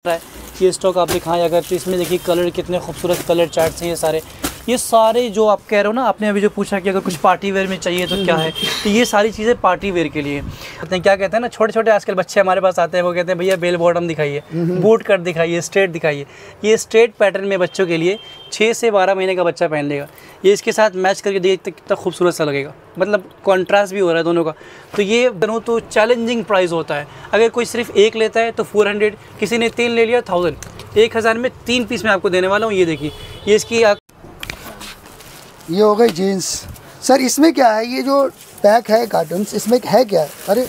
है। ये स्टॉक आप दिखाएं अगर, तो इसमें देखिए कलर कितने खूबसूरत कलर चार्ट्स हैं। ये सारे जो आप कह रहे हो ना, आपने अभी जो पूछा कि अगर कुछ पार्टी वेयर में चाहिए तो क्या है, तो ये सारी चीज़ें पार्टी वेयर के लिए क्या कहते हैं ना, छोटे छोटे आजकल बच्चे हमारे पास आते हैं, वो कहते हैं भैया बेल बॉटम दिखाइए, बूट कट दिखाइए, स्ट्रेट दिखाइए। ये स्ट्रेट पैटर्न में बच्चों के लिए 6 से 12 महीने का बच्चा पहन लेगा। ये इसके साथ मैच करके देखते कितना खूबसूरत सा लगेगा, मतलब कॉन्ट्रास्ट भी हो रहा है दोनों का। तो ये दोनों तो चैलेंजिंग प्राइस होता है। अगर कोई सिर्फ एक लेता है तो 400, किसी ने 3 ले लिया 1000। 1000 में 3 पीस मैं आपको देने वाला हूँ। ये देखिए, ये इसकी ये हो गई जीन्स। सर इसमें क्या है, ये जो पैक है कार्टन्स, इसमें है क्या है? अरे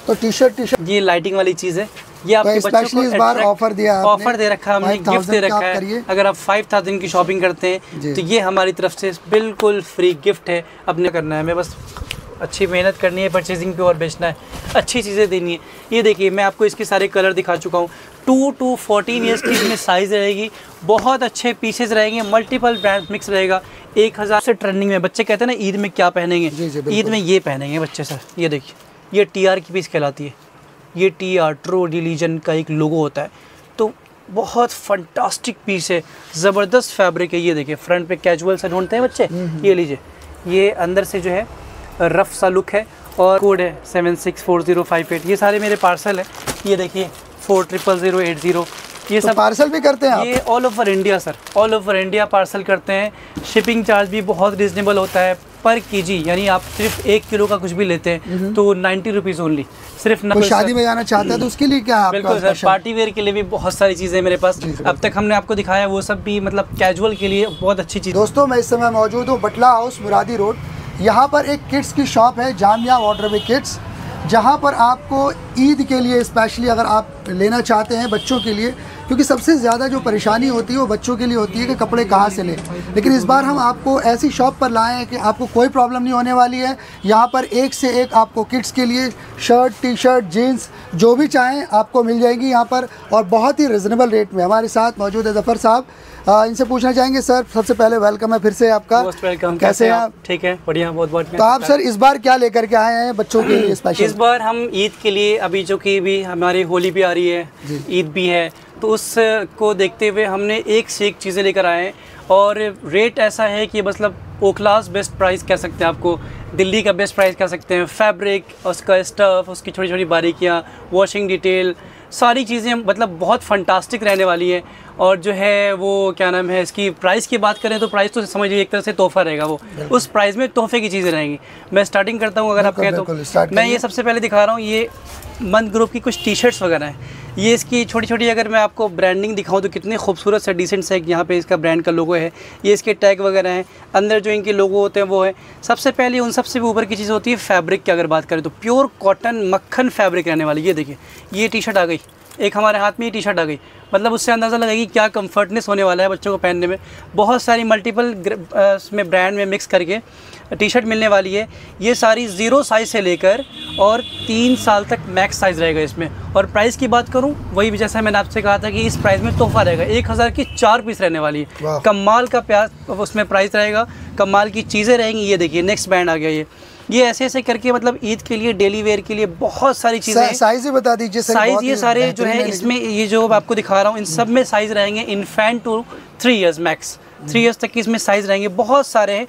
तो टी शर्ट ये लाइटिंग वाली चीज़ है। ये आपके बच्चों को इस बार ऑफर दिया है, ऑफर दे रखा है हमने, गिफ्ट दे रखा है। अगर आप 5000 की शॉपिंग करते हैं तो ये हमारी तरफ से बिल्कुल फ्री गिफ्ट है। अपने करना है, हमें बस अच्छी मेहनत करनी है परचेजिंग पे और बेचना है, अच्छी चीज़ें देनी है। ये देखिए, मैं आपको इसके सारे कलर दिखा चुका हूँ। 2 to 14 ईयर्स की इसमें साइज़ रहेगी, बहुत अच्छे पीसेस रहेंगे, मल्टीपल ब्रांड मिक्स रहेगा। 1000 से ट्रेंडिंग में बच्चे कहते हैं ना ईद में क्या पहनेंगे, ईद में ये पहनेंगे बच्चे। सर ये देखिए, ये TR की पीस कहलाती है। ये TR ट्रू रिलीजन का एक लोगो होता है। तो बहुत फंटास्टिक पीस है, ज़बरदस्त फैब्रिक है। ये देखिए, फ्रंट पे कैजुअल सा ढूंढते हैं बच्चे, ये लीजिए। ये अंदर से जो है रफ सा लुक है और कोड है 764058। ये सारे मेरे पार्सल है। ये देखिए 400080। ये तो सब पार्सल भी करते हैं आप? ये all over India sir, all over India parcel करते हैं। शिपिंग चार्ज भी बहुत रिजनेबल होता है पर केजी, यानी आप सिर्फ 1 किलो का कुछ भी लेते हैं तो 90 रुपीज़ ओनली। सिर्फ कोई शादी में जाना चाहता है तो उसके लिए क्या? बिल्कुल सर, पार्टी वेयर के लिए भी बहुत सारी चीज़ें मेरे पास अब तक हमने आपको दिखाया, वो सब भी मतलब कैजुअल के लिए बहुत अच्छी चीज़। दोस्तों मैं इस समय मौजूद हूँ बटला हाउस मुरादी रोड। यहाँ पर एक किड्स की शॉप है, जामिया वाटरवे किड्स, जहाँ पर आपको ईद के लिए स्पेशली अगर आप लेना चाहते हैं बच्चों के लिए, क्योंकि सबसे ज़्यादा जो परेशानी होती है वो बच्चों के लिए होती है कि कपड़े कहाँ से लें। लेकिन इस बार हम आपको ऐसी शॉप पर लाए हैं कि आपको कोई प्रॉब्लम नहीं होने वाली है। यहाँ पर एक से एक आपको किड्स के लिए शर्ट, टी शर्ट, जीन्स जो भी चाहें आपको मिल जाएगी यहाँ पर, और बहुत ही रिजनेबल रेट में। हमारे साथ मौजूद है ज़फ़र साहब, इनसे पूछना चाहेंगे। सर सबसे पहले वेलकम है फिर से आपका। वेलकम, कैसे हैं आप? ठीक है, बढ़िया, बहुत बहुत। तो आप सर इस बार क्या लेकर के आए हैं बच्चों के लिए स्पेशल? इस बार हम ईद के लिए, अभी जो कि भी हमारी होली भी आ रही है, ईद भी है, तो उसको देखते हुए हमने एक से एक चीज़ें लेकर आए हैं। और रेट ऐसा है कि मतलब ओ क्लास बेस्ट प्राइस कह सकते हैं, आपको दिल्ली का बेस्ट प्राइस कह सकते हैं। फैब्रिक, उसका स्टफ़, उसकी छोटी छोटी बारीकियाँ, वॉशिंग डिटेल, सारी चीज़ें मतलब बहुत फंटास्टिक रहने वाली है। और जो है वो क्या नाम है, इसकी प्राइस की बात करें तो प्राइस तो समझ लीजिए एक तरह से तोहफा रहेगा। वो उस प्राइस में तोहफे की चीज़ें रहेंगी। मैं स्टार्टिंग करता हूँ, अगर आप कहें तो मैं ये सबसे पहले दिखा रहा हूँ। ये मंथ ग्रुप की कुछ टी शर्ट्स वगैरह हैं। ये इसकी छोटी छोटी, अगर मैं आपको ब्रांडिंग दिखाऊं तो कितने खूबसूरत से डिसेंट से यहाँ पे इसका ब्रांड का लोगो है। ये इसके टैग वगैरह हैं, अंदर जो इनके लोगो होते हैं वो है। सबसे पहले उन सबसे भी ऊपर की चीज़ होती है फैब्रिक की। अगर बात करें तो प्योर कॉटन मक्खन फैब्रिक रहने वाली। ये देखिए, ये टी शर्ट आ गई, एक हमारे हाथ में ये टी शर्ट आ गई, मतलब उससे अंदाज़ा लगेगी क्या कंफर्टनेस होने वाला है बच्चों को पहनने में। बहुत सारी मल्टीपल में ब्रांड में मिक्स करके टी शर्ट मिलने वाली है। ये सारी 0 साइज़ से लेकर और 3 साल तक मैक्स साइज़ रहेगा इसमें। और प्राइस की बात करूं, वही भी जैसा मैंने आपसे कहा था कि इस प्राइस में तोहफा रहेगा। 1000 की 4 पीस रहने वाली है। कमाल का प्यार उसमें प्राइस रहेगा, कमाल की चीज़ें रहेंगी। ये देखिए, नेक्स्ट ब्रांड आ गया। ये ऐसे ऐसे करके मतलब ईद के लिए, डेली वेयर के लिए बहुत सारी चीज़ें। साइज़ बता दीजिए सर। साइज़ ये सारे जो है इसमें, ये जो आपको दिखा रहा हूँ, इन सब में साइज़ रहेंगे infant to 3 years max. 3 years तक की इसमें साइज़ रहेंगे। बहुत सारे हैं,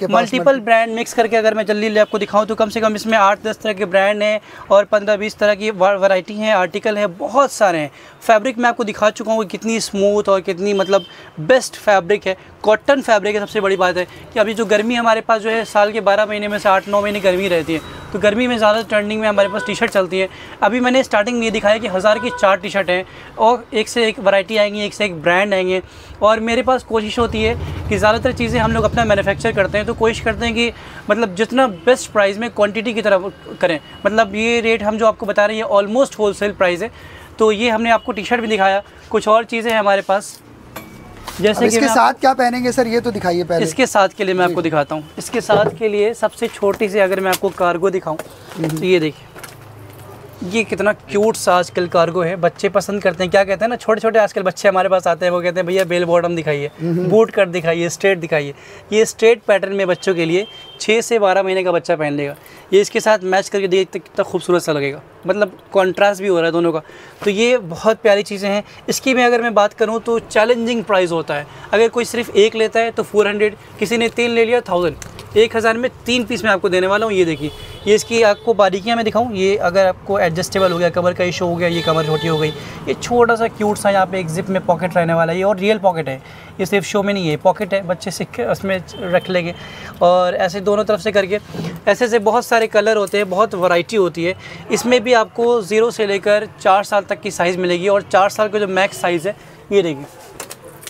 मल्टीपल ब्रांड मिक्स करके अगर मैं जल्दी आपको दिखाऊं तो कम से कम इसमें 8-10 तरह के ब्रांड हैं और 15-20 तरह की वैरायटी हैं, आर्टिकल है, बहुत सारे हैं। फैब्रिक मैं आपको दिखा चुका हूँ कितनी स्मूथ और कितनी मतलब बेस्ट फैब्रिक है। कॉटन फैब्रिक है। सबसे बड़ी बात है कि अभी जो गर्मी हमारे पास जो है, साल के 12 महीने में से 8-9 महीने गर्मी रहती है, तो गर्मी में ज़्यादा ट्रेंडिंग में हमारे पास टी शर्ट चलती है। अभी मैंने स्टार्टिंग में ये दिखाया कि 1000 की 4 टी शर्ट हैं और एक से एक वैरायटी आएंगी, एक से एक ब्रांड आएंगे। और मेरे पास कोशिश होती है कि ज़्यादातर चीज़ें हम लोग अपना मैन्युफैक्चर करते हैं, तो कोशिश करते हैं कि मतलब जितना बेस्ट प्राइस में क्वांटिटी की तरफ करें। मतलब ये रेट हम जो आपको बता रहे हैं ये ऑलमोस्ट होलसेल प्राइस है। तो ये हमने आपको टी शर्ट भी दिखाया, कुछ और चीज़ें हैं हमारे पास। जैसे कि इसके साथ क्या पहनेंगे सर, ये तो दिखाइए पहले। इसके साथ के लिए मैं आपको दिखाता हूँ। इसके साथ के लिए सबसे छोटी सी अगर मैं आपको कार्गो दिखाऊँ तो ये देखिए, ये कितना क्यूट सा आजकल कार्गो है। बच्चे पसंद करते हैं, क्या कहते हैं ना, छोटे छोटे आजकल बच्चे हमारे पास आते हैं, वो कहते हैं भैया बेल बॉटम दिखाइए, बूट कट दिखाइए, स्ट्रेट दिखाइए। ये स्ट्रेट पैटर्न में बच्चों के लिए 6 से 12 महीने का बच्चा पहन लेगा। ये इसके साथ मैच करके देखते कितना खूबसूरत सा लगेगा, मतलब कॉन्ट्रास्ट भी हो रहा है दोनों का। तो ये बहुत प्यारी चीज़ें हैं। इसकी मैं अगर मैं बात करूँ तो चैलेंजिंग प्राइस होता है। अगर कोई सिर्फ एक लेता है तो 400, किसी ने 3 ले लिया 1000। 1000 में 3 पीस मैं आपको देने वाला हूँ। ये देखिए, ये इसकी आपको बारीकियाँ मैं दिखाऊँ। ये अगर आपको एडजस्टेबल हो गया, कमर का इशू हो गया, ये कमर छोटी हो गई, ये छोटा सा क्यूट सा यहाँ पे एक जिप में पॉकेट रहने वाला है। ये और रियल पॉकेट है, ये सिर्फ शो में नहीं है, पॉकेट है, बच्चे सिक्के उसमें रख लेंगे। और ऐसे दोनों तरफ से करके ऐसे बहुत सारे कलर होते हैं, बहुत वैरायटी होती है। इसमें भी आपको 0 से लेकर 4 साल तक की साइज़ मिलेगी। और 4 साल का जो मैक्स साइज़ है, ये देखिए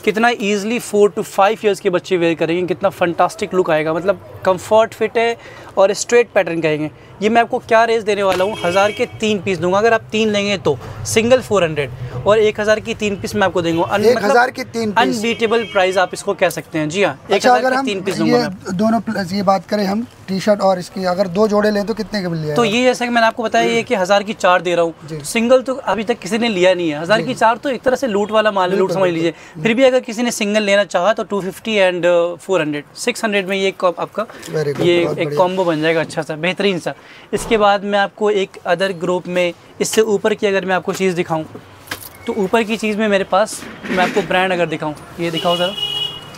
कितना ईजिली 4 to 5 ईयर्स के बच्चे वेयर करेंगे, कितना फंटास्टिक लुक आएगा। मतलब कंफर्ट फिट है और स्ट्रेट पैटर्न कहेंगे। ये मैं आपको क्या रेंज देने वाला हूँ, 1000 के 3 पीस दूंगा। अगर आप 3 लेंगे तो सिंगल 400 और 1000 की 3 पीस मैं आपको देंगे। 1000 की 3 पीस, अनबीटेबल प्राइस आप इसको कह सकते हैं। जी हाँ, 1000 के 3 पीस दूंगा मैं। दोनों ये बात करें हम टी शर्ट और इसकी, अगर 2 जोड़े लें तो कितने के मिल जाएगा? तो ये जैसा कि मैंने आपको बताया, ये कि 1000 की 4 दे रहा हूँ। सिंगल तो अभी तक किसी ने लिया नहीं है। 1000 की 4 तो एक तरह से लूट वाला माल है, लूट समझ लीजिए। फिर भी अगर किसी ने सिंगल लेना चाहा तो 250 एंड 400, 600 में ये आपका ये एक कॉम्बो बन जाएगा, अच्छा सा बेहतरीन सा। इसके बाद मैं आपको एक अदर ग्रुप में इससे ऊपर की अगर मैं आपको चीज़ दिखाऊं तो ऊपर की चीज़ में मेरे पास, मैं आपको ब्रांड अगर दिखाऊं, ये दिखाओ ज़रा,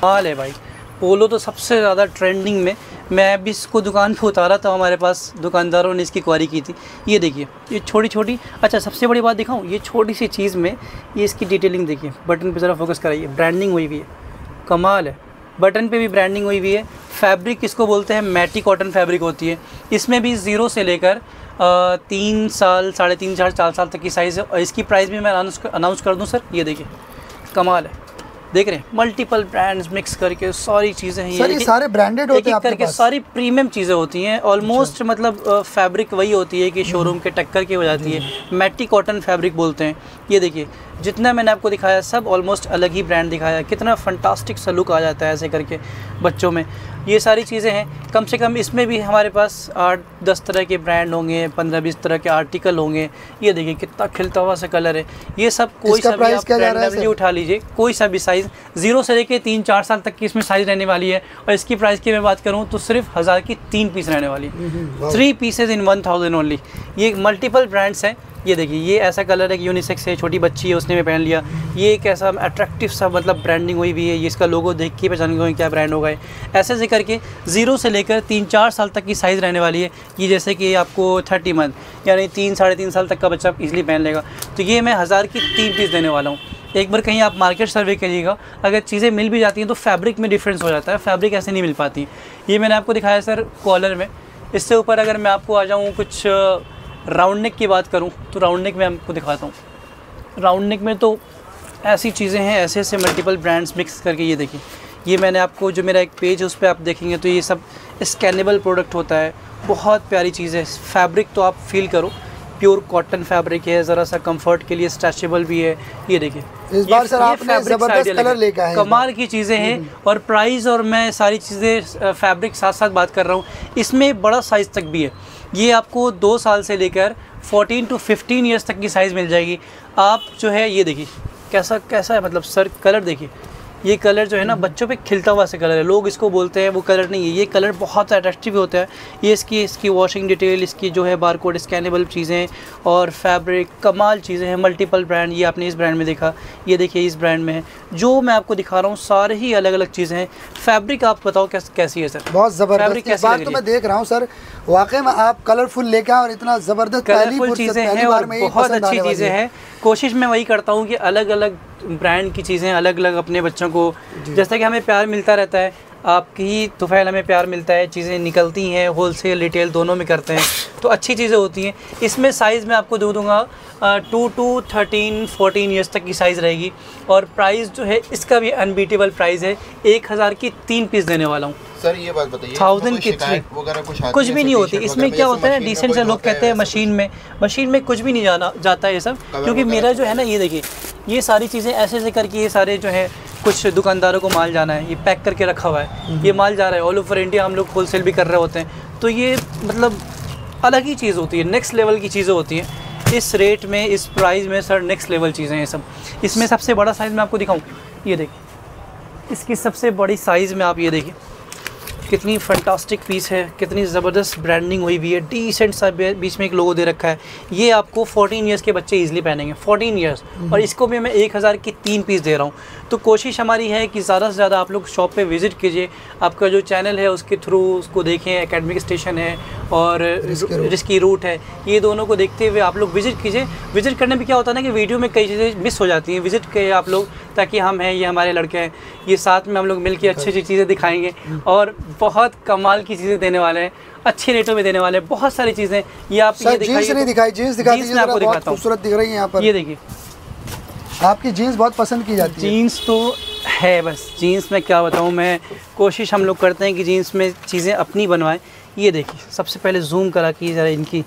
माल है भाई। पोलो तो सबसे ज़्यादा ट्रेंडिंग में, मैं अभी इसको दुकान पे उतारा था, हमारे पास दुकानदारों ने इसकी क्वारी की थी। ये देखिए, ये छोटी छोटी, अच्छा सबसे बड़ी बात दिखाऊं, ये छोटी सी चीज़ में ये इसकी डिटेलिंग देखिए। बटन पे ज़रा फोकस कराइए, ब्रांडिंग हुई हुई है, कमाल है। बटन पे भी ब्रांडिंग हुई हुई है। फैब्रिक इसको बोलते हैं मैटी कॉटन फैब्रिक होती है। इसमें भी 0 से लेकर 3 साल, 3.5 साल, 4 साल तक की साइज़ है। और इसकी प्राइस भी मैं अनाउंस कर दूं सर, ये देखिए कमाल है। देख रहे हैं, मल्टीपल ब्रांड्स मिक्स करके सारी चीज़ें हैं। ये सारे ब्रांडेड होते हैं आपके करके पास? सारी प्रीमियम चीज़ें होती हैं ऑलमोस्ट। मतलब फैब्रिक वही होती है कि शोरूम के टक्कर की हो जाती है। मैटी कॉटन फैब्रिक बोलते हैं। ये देखिए, जितना मैंने आपको दिखाया सब ऑलमोस्ट अलग ही ब्रांड दिखाया। कितना फंटास्टिक सा लुक आ जाता है ऐसे करके बच्चों में। ये सारी चीज़ें हैं। कम से कम इसमें भी हमारे पास 8-10 तरह के ब्रांड होंगे, 15-20 तरह के आर्टिकल होंगे। ये देखिए कितना खिलता हुआ सा कलर है। ये सब कोई सा भी आप रैंडमली उठा लीजिए, कोई सा भी साइज़, 0 से लेके 3-4 साल तक की इसमें साइज़ रहने वाली है। और इसकी प्राइस की मैं बात करूँ तो सिर्फ 1000 की 3 पीस रहने वाली है। 3 पीसेज इन 1000 ओनली। ये मल्टीपल ब्रांड्स हैं। ये देखिए, ये ऐसा कलर है कि यूनिसेक्स है, छोटी बच्ची है उसने भी पहन लिया। ये एक ऐसा अट्रैक्टिव सा मतलब ब्रांडिंग हुई भी है। ये इसका लोगो देख के पहचान गए क्या ब्रांड होगा। ऐसे से करके 0 से लेकर 3-4 साल तक की साइज़ रहने वाली है। ये जैसे कि आपको 30 मंथ यानी 3-3.5 साल तक का बच्चा इजीली पहन लेगा। तो ये मैं 1000 की 3 पीस देने वाला हूँ। एक बार कहीं आप मार्केट सर्वे करिएगा, अगर चीज़ें मिल भी जाती हैं तो फैब्रिक में डिफरेंस हो जाता है। फैब्रिक ऐसे नहीं मिल पाती। ये मैंने आपको दिखाया सर कॉलर में। इससे ऊपर अगर मैं आपको आ जाऊँ कुछ राउंड नेक की बात करूं तो राउंड नेक में आपको दिखाता हूं। राउंड नेक में तो ऐसी चीज़ें हैं, ऐसे ऐसे मल्टीपल ब्रांड्स मिक्स करके। ये देखिए, ये मैंने आपको जो मेरा एक पेज है उस पर आप देखेंगे तो ये सब स्कैनेबल प्रोडक्ट होता है। बहुत प्यारी चीज़ है। फैब्रिक तो आप फील करो, प्योर कॉटन फैब्रिक है, ज़रा सा कंफर्ट के लिए स्ट्रेचेबल भी है। ये देखिए, इस बार सर आपने ज़बरदस्त कलर लेकर आए, कमाल की चीज़ें हैं। और प्राइस और मैं सारी चीज़ें फैब्रिक साथ साथ बात कर रहा हूँ। इसमें बड़ा साइज़ तक भी है। ये आपको 2 साल से लेकर 14 to 15 ईयर्स तक की साइज़ मिल जाएगी। आप जो है ये देखिए कैसा है, मतलब सर कलर देखिए। ये कलर जो है ना बच्चों पे खिलता हुआ से कलर है। लोग इसको बोलते हैं, वो कलर नहीं है। ये कलर बहुत अट्रैक्टिव होता है। ये इसकी वॉशिंग डिटेल, इसकी जो है बारकोड स्कैनेबल चीज़ें और फैब्रिक कमाल चीज़ें हैं। मल्टीपल ब्रांड, ये आपने इस ब्रांड में देखा, ये देखिए इस ब्रांड में है। जो मैं आपको दिखा रहा हूँ सारे ही अलग अलग चीज़ें हैं। फैब्रिक आप बताओ कैसी है सर? बहुत ज़बरदस्त। इस बार तो मैं देख रहा हूँ सर, वाकई में आप कलरफुल लेकर और इतना ज़बरदस्त कलरफुल चीज़ें हैं और बहुत अच्छी चीज़ें हैं। कोशिश मैं वही करता हूँ कि अलग अलग ब्रांड की चीज़ें अलग अलग अपने बच्चों को, जैसा कि हमें प्यार मिलता रहता है, आपकी ही तुफ़ैल हमें प्यार मिलता है। चीज़ें निकलती हैं, होलसेल रिटेल दोनों में करते हैं तो अच्छी चीज़ें होती हैं। इसमें साइज़ मैं आपको दे दूँगा 2 to 13-14 ईयर्स तक की साइज़ रहेगी। और प्राइस जो है इसका भी अनबीटेबल प्राइस है। 1000 की 3 पीस देने वाला हूँ सर। ये बात बताइए, 1000 की 3 कुछ भी नहीं होती। इसमें क्या होता है, डिसेंट से लोग कहते हैं मशीन में कुछ भी नहीं जाता है ये सब। क्योंकि मेरा जो है ना, ये देखिए ये सारी चीज़ें ऐसे करके ये सारे जो है कुछ दुकानदारों को माल जाना है, ये पैक करके रखा हुआ है। ये माल जा रहा है ऑल ओवर इंडिया, हम लोग होलसेल भी कर रहे होते हैं। तो ये मतलब अलग ही चीज़ होती है, नेक्स्ट लेवल की चीज़ें होती हैं। इस रेट में, इस प्राइस में सर नेक्स्ट लेवल चीज़ें हैं सब। इसमें सबसे बड़ा साइज़ मैं आपको दिखाऊँ, ये देखिए इसकी सबसे बड़ी साइज़ में आप ये देखिए, कितनी फंटास्टिक पीस है, कितनी ज़बरदस्त ब्रांडिंग हुई हुई है, डिसेंट सा बीच में एक लोगो दे रखा है। ये आपको 14 ईयर्स के बच्चे इजीली पहनेंगे, 14 ईयर्स, और इसको भी मैं 1000 की 3 पीस दे रहा हूँ। तो कोशिश हमारी है कि ज़्यादा से ज़्यादा आप लोग शॉप पे विज़िट कीजिए, आपका जो चैनल है उसके थ्रू उसको देखें, एकेडमिक स्टेशन है और रिस्की रूट है, ये दोनों को देखते हुए आप लोग विज़िट कीजिए। विज़िट करने में क्या होता है ना कि वीडियो में कई चीज़ें मिस हो जाती हैं, विज़िट करिए आप लोग, ताकि हम हैं, ये हमारे लड़के हैं, ये साथ में हम लोग मिल के अच्छी अच्छी चीज़ें दिखाएंगे और बहुत कमाल की चीज़ें देने वाले हैं, अच्छे रेटों में देने वाले हैं, बहुत सारी चीज़ें। ये आप ये जीन्स नहीं दिखाई, जीन्स दिखा दीजिए, मैं आपको दिखाता हूँ, खूबसूरत दिख रही है यहाँ पर। ये देखिए, आपकी जीन्स बहुत पसंद की जाती है। जीन्स तो है, बस जीन्स में क्या बताऊँ मैं, कोशिश हम लोग करते हैं कि जीन्स में चीज़ें अपनी बनवाएं। ये देखिए, सबसे पहले जूम करा कि ज़रा इनकी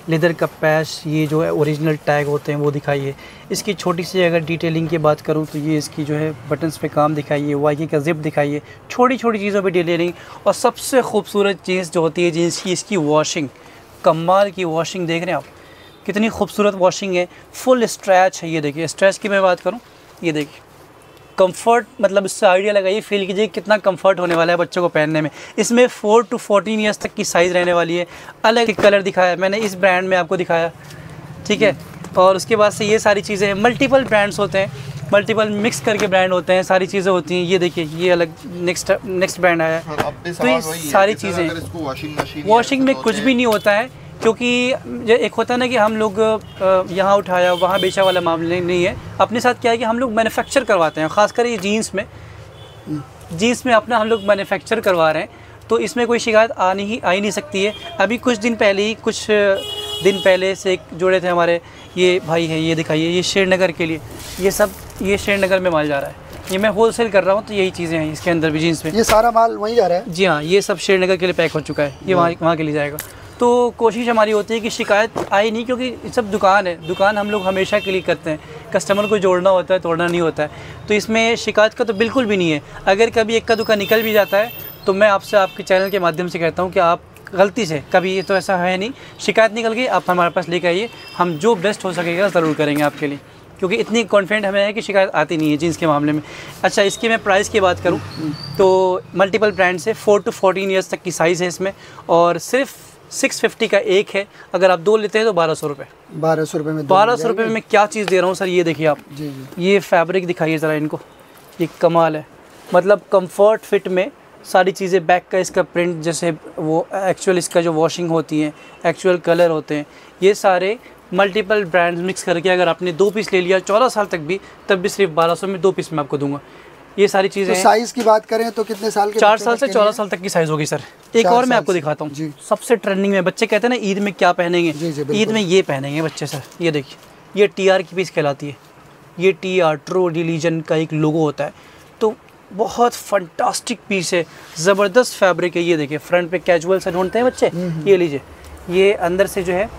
लेदर का पैच, ये जो है ओरिजिनल टैग होते हैं वो दिखाइए। इसकी छोटी सी अगर डिटेलिंग की बात करूं तो ये इसकी जो है बटन्स पे काम दिखाइए, वाई का जिप दिखाइए, छोटी छोटी चीज़ों पे डिटेलिंग। और सबसे खूबसूरत चीज़ जो होती है जीन्स की, इसकी वॉशिंग, कमाल की वॉशिंग देख रहे हैं आप, कितनी खूबसूरत वॉशिंग है, फुल स्ट्रैच है। ये देखिए, स्ट्रैच की मैं बात करूँ, ये देखिए कंफर्ट, मतलब इससे आइडिया लगाइए, फील कीजिए कितना कंफर्ट होने वाला है बच्चों को पहनने में। इसमें 4 to 14 ईयर्स तक की साइज़ रहने वाली है। अलग कलर दिखाया मैंने, इस ब्रांड में आपको दिखाया, ठीक है। और उसके बाद से ये सारी चीज़ें हैं, मल्टीपल ब्रांड्स होते हैं, मल्टीपल मिक्स करके ब्रांड होते हैं, सारी चीज़ें होती हैं। ये देखिए, ये अलग नेक्स्ट ब्रांड आया है। तो ये सारी चीज़ें, वॉशिंग में कुछ भी नहीं होता है, क्योंकि एक होता है ना कि हम लोग यहाँ उठाया वहाँ बेचा वाला मामला नहीं है। अपने साथ क्या है कि हम लोग मैन्युफैक्चर करवाते हैं, ख़ासकर ये जीन्स में अपना हम लोग मैन्युफैक्चर करवा रहे हैं, तो इसमें कोई शिकायत आ नहीं सकती है। अभी कुछ दिन पहले से एक जोड़े थे हमारे, ये भाई है, ये दिखाइए, ये श्रीनगर के लिए, ये श्रीनगर में माल जा रहा है, ये मैं होलसेल कर रहा हूँ, तो यही चीज़ें हैं इसके अंदर भी जीन्स में। ये सारा माल वहीं जा रहा है? जी हाँ, ये सब श्रीनगर के लिए पैक हो चुका है, ये वहाँ के लिए जाएगा। तो कोशिश हमारी होती है कि शिकायत आए नहीं, क्योंकि सब दुकान है, दुकान हम लोग हमेशा के लिए करते हैं, कस्टमर को जोड़ना होता है, तोड़ना नहीं होता है। तो इसमें शिकायत का तो बिल्कुल भी नहीं है। अगर कभी एक का दुकान निकल भी जाता है तो मैं आपसे, आपके चैनल के माध्यम से कहता हूँ कि आप गलती से, कभी ये तो ऐसा है नहीं, शिकायत निकल गई, आप हमारे पास लेकर आइए, हम जो बेस्ट हो सकेगा ज़रूर करेंगे आपके लिए, क्योंकि इतनी कॉन्फिडेंट हमें है कि शिकायत आती नहीं है जीन्स के मामले में। अच्छा, इसकी मैं प्राइस की बात करूँ तो मल्टीपल ब्रांड्स है, 4 to 14 ईयर्स तक की साइज़ है इसमें, और सिर्फ 650 का एक है। अगर आप 2 लेते हैं तो 1200 रुपये। 1200 रुपये में 1200 रुपये में क्या चीज़ दे रहा हूँ सर, ये देखिए आप। जी। ये फैब्रिक दिखाइए ज़रा इनको, ये कमाल है, मतलब कंफर्ट फिट में सारी चीज़ें, बैक का इसका प्रिंट, जैसे वो एक्चुअल इसका जो वॉशिंग होती है, एक्चुअल कलर होते हैं, ये सारे मल्टीपल ब्रांड्स मिक्स करके अगर आपने 2 पीस ले लिया 14 साल तक भी, तब भी सिर्फ 1200 में 2 पीस मैं आपको दूंगा। ये सारी चीज़ें। तो साइज़ की बात करें तो कितने साल के? 4 साल से 14 साल तक की साइज़ होगी सर। एक और मैं आपको दिखाता हूँ, सबसे ट्रेंडिंग में, बच्चे कहते हैं ना ईद में क्या पहनेंगे, ईद में ये पहनेंगे बच्चे सर। ये देखिए, ये TR की पीस कहलाती है, ये TR, ट्रू रिलीजन का एक लोगो होता है, तो बहुत फंटास्टिक पीस है, ज़बरदस्त फैब्रिक है। ये देखिए, फ्रंट पे कैजुअल सा ढूंढते हैं बच्चे, ये लीजिए, ये अंदर से जो है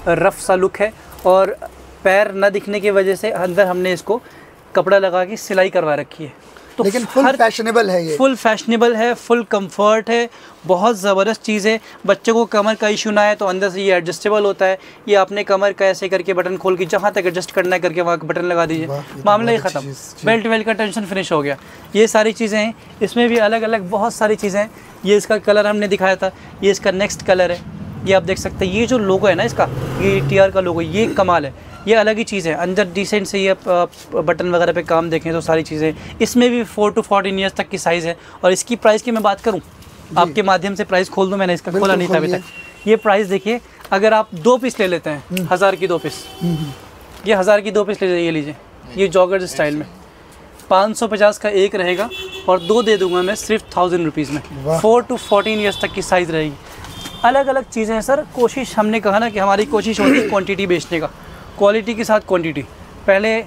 रफ सा लुक है, और पैर न दिखने की वजह से अंदर हमने इसको कपड़ा लगा के सिलाई करवा रखी है। तो लेकिन फुल फैशनेबल है, ये फुल फैशनेबल है, फुल कंफर्ट है, बहुत ज़बरदस्त चीज़ है। बच्चों को कमर का इशू ना है तो अंदर से ये एडजस्टेबल होता है, ये आपने कमर का ऐसे करके बटन खोल के जहाँ तक एडजस्ट करना है करके वहाँ बटन लगा दीजिए, मामला ही ख़त्म, बेल्ट वेल्ट का टेंशन फिनिश हो गया। ये सारी चीज़ें हैं, इसमें भी अलग अलग बहुत सारी चीज़ें हैं। ये इसका कलर हमने दिखाया था, ये इसका नेक्स्ट कलर है, ये आप देख सकते हैं। ये जो लोगो है ना इसका, ये TR का लोगो, ये कमाल है, ये अलग ही चीज़ है। अंदर डिसेंट से ये बटन वगैरह पे काम देखें तो सारी चीज़ें, इसमें भी 4 to 14 ईयर्स तक की साइज़ है। और इसकी प्राइस की मैं बात करूं, आपके माध्यम से प्राइस खोल दूं, मैंने इसका खोला नहीं था अभी तक। ये प्राइस देखिए, अगर आप 2 पीस ले लेते हैं, 1000 की 2 पीस, ये 1000 की 2 पीस ले लीजिए, ये जॉगर्स स्टाइल में 550 का एक रहेगा, और 2 दे दूंगा मैं सिर्फ 1000 रुपीज़ में। 4 to 14 ईयर्स तक की साइज़ रहेगी। अलग अलग चीज़ें हैं सर। कोशिश, हमने कहा ना कि हमारी कोशिश होती है क्वांटिटी बेचने का, क्वालिटी के साथ क्वांटिटी। पहले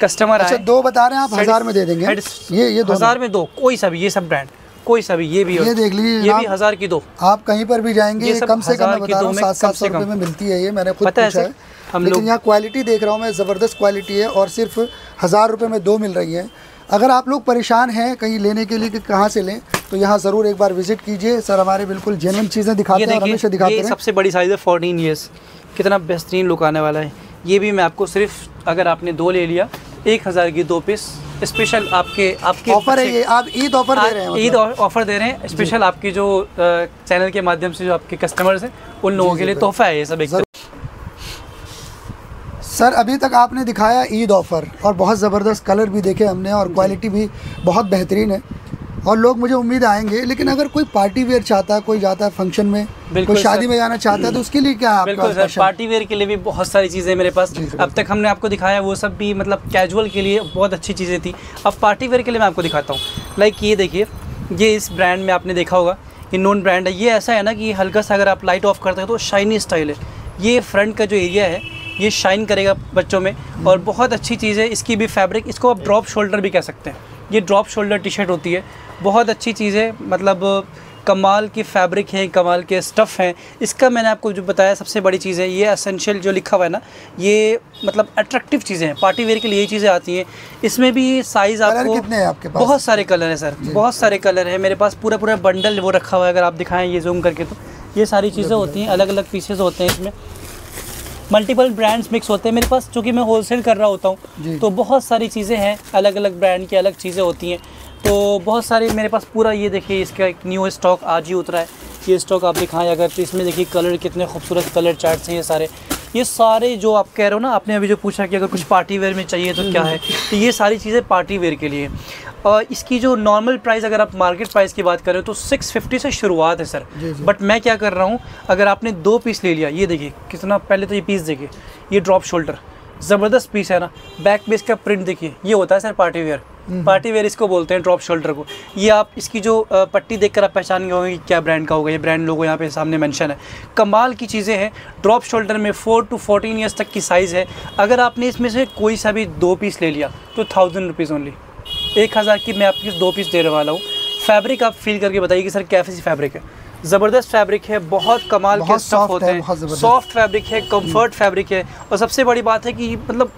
कस्टमर आए, 2 बता रहे हैं आप, 1000 में दे देंगे। ये 1000 में 2, कोई सा भी, ये सब ब्रांड, कोई सा भी, ये भी, ये देख लीजिए, ये भी 1000 की 2। आप कहीं पर भी जाएंगे, ये कम से कम मैं बता रहा हूँ 700 रुपये में मिलती है। ये मैंने खुद पूछा है, लेकिन यहाँ क्वालिटी देख रहा हूँ मैं, ज़बरदस्त क्वालिटी है, और सिर्फ 1000 रुपये में 2 मिल रही है। अगर आप लोग परेशान हैं कहीं लेने के लिए कि कहाँ से लें, तो यहाँ ज़रूर एक बार विजिट कीजिए। सर हमारे बिल्कुल जेन्युइन चीज़ें दिखाते हैं, हमेशा दिखाते हैं। सबसे बड़ी साइज़ है 14 ईयर्स, कितना बेहतरीन लुक आने वाला है। ये भी मैं आपको सिर्फ, अगर आपने 2 ले लिया, 1000 की 2 पीस स्पेशल आपके ऑफर है ये, आप ईद ऑफर दे रहे हैं? ईद ऑफर दे रहे हैं स्पेशल आपकी जो चैनल के माध्यम से जो आपके कस्टमर्स हैं उन लोगों के लिए तोहफा है ये सब एक। सर अभी तक आपने दिखाया ईद ऑफ़र और बहुत ज़बरदस्त कलर भी देखे हमने और क्वालिटी भी बहुत बेहतरीन है और लोग मुझे उम्मीद आएंगे। लेकिन अगर कोई पार्टी वेयर चाहता है, कोई जाता है फंक्शन में, कोई शादी में जाना चाहता है, तो उसके लिए क्या? बिल्कुल सर, पार्टी वेयर के लिए भी बहुत सारी चीज़ें मेरे पास अब तक हमने आपको दिखाया, वो सब भी मतलब कैजुअल के लिए बहुत अच्छी चीज़ें थी। अब पार्टी वेयर के लिए मैं आपको दिखाता हूँ। लाइक ये देखिए, ये इस ब्रांड में आपने देखा होगा, ये नोन ब्रांड है। ये ऐसा है ना कि हल्का सा अगर आप लाइट ऑफ करते हैं तो शाइनी स्टाइल है। ये फ्रंट का जो एरिया है ये शाइन करेगा बच्चों में और बहुत अच्छी चीज़ है। इसकी भी फैब्रिक, इसको आप ड्रॉप शोल्डर भी कह सकते हैं। ये ड्रॉप शोल्डर टी शर्ट होती है, बहुत अच्छी चीज़ है। मतलब कमाल की फैब्रिक है, कमाल के स्टफ़ हैं। इसका मैंने आपको जो बताया सबसे बड़ी चीज़ है ये एसेंशियल जो लिखा हुआ है ना, ये मतलब अट्रैक्टिव चीज़ें हैं। पार्टी वेयर के लिए ये चीज़ें आती हैं। इसमें भी साइज़ आपको कितने हैं आपके पास? बहुत सारे कलर हैं सर, बहुत सारे कलर हैं मेरे पास। पूरा बंडल वो रखा हुआ है। अगर आप दिखाएँ ये जूम करके तो ये सारी चीज़ें होती हैं, अलग अलग पीसेस होते हैं। इसमें मल्टीपल ब्रांड्स मिक्स होते हैं मेरे पास, क्योंकि मैं होलसेल कर रहा होता हूँ तो बहुत सारी चीज़ें हैं, अलग अलग ब्रांड की अलग चीज़ें होती हैं। तो बहुत सारे मेरे पास पूरा ये देखिए, इसका एक न्यू स्टॉक आज ही उतरा है। ये स्टॉक आप दिखाएं अगर, तो इसमें देखिए कलर कितने खूबसूरत कलर चार्ट्स हैं। ये सारे जो आप कह रहे हो ना, आपने अभी जो पूछा कि अगर कुछ पार्टी वेयर में चाहिए तो क्या है, तो ये सारी चीज़ें पार्टी वेयर के लिए। और इसकी जो नॉर्मल प्राइस अगर आप मार्केट प्राइस की बात करें तो 650 से शुरुआत है सर। बट मैं क्या कर रहा हूँ, अगर आपने 2 पीस ले लिया, ये देखिए कितना, पहले तो ये पीस देखिए, ये ड्रॉप शोल्डर ज़बरदस्त पीस है ना। बैक पे इसका प्रिंट देखिए, ये होता है sir party wear. Party wear इसको बोलते हैं, ड्रॉप शोल्डर को। ये आप इसकी जो पट्टी देखकर आप पहचान गए होंगे कि क्या ब्रांड का होगा। ये ब्रांड लोगो यहाँ पे सामने मेंशन है। कमाल की चीज़ें हैं। ड्रॉप शोल्डर में 4 to 14 ईयर्स तक की साइज़ है। अगर आपने इसमें से कोई सा भी 2 पीस ले लिया तो 1000 रुपीज़ ओनली, 1000 की मैं आपके 2 पीस देने वाला हूँ। फैब्रिक आप फील करके बताइए कि सर कैसी फैब्रिक है। ज़बरदस्त फैब्रिक है, बहुत कमाल के स्टफ होते हैं, सॉफ्ट फैब्रिक है, कंफर्ट फैब्रिक है। और सबसे बड़ी बात है कि मतलब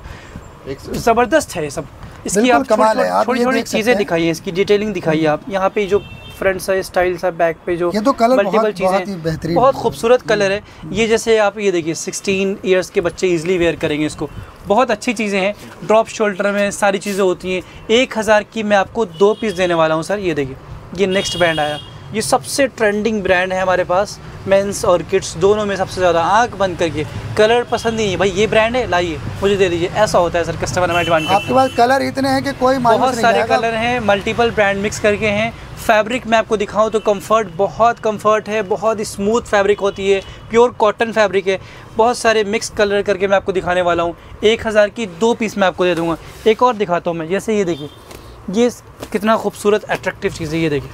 ज़बरदस्त है ये सब। इसकी आप छोटी चीज़ें दिखाइए, इसकी डिटेलिंग दिखाइए आप। यहाँ पे जो फ्रंट सा स्टाइल सा, बैक पे जो मल्टीपल चीज़ें, बहुत खूबसूरत कलर है ये। जैसे आप ये देखिए 16 ईयर्स के बच्चे इजीली वेयर करेंगे इसको। बहुत अच्छी चीज़ें हैं, ड्रॉप शोल्डर में सारी चीज़ें होती हैं। 1000 की मैं आपको 2 पीस देने वाला हूँ सर। ये देखिए, ये नेक्स्ट ब्रांड आया, ये सबसे ट्रेंडिंग ब्रांड है हमारे पास, मेंस और किड्स दोनों में सबसे ज़्यादा। आंख बंद करके, कलर पसंद नहीं है भाई, ये ब्रांड है, लाइए मुझे दे दीजिए, ऐसा होता है सर। कस्टमर हमारे डिमांड करते हैं। आपके पास कलर इतने हैं कि कोई बहुत सारे कलर हैं, मल्टीपल ब्रांड मिक्स करके हैं। फैब्रिक मैं आपको दिखाऊं तो कंफर्ट, बहुत कंफर्ट है, बहुत स्मूथ फैब्रिक होती है, प्योर कॉटन फैब्रिक है। बहुत सारे मिक्स कलर करके मैं आपको दिखाने वाला हूँ। 1000 की 2 पीस मैं आपको दे दूँगा। एक और दिखाता हूँ मैं, जैसे ये देखिए, ये कितना खूबसूरत अट्रैक्टिव चीज़ है। ये देखिए,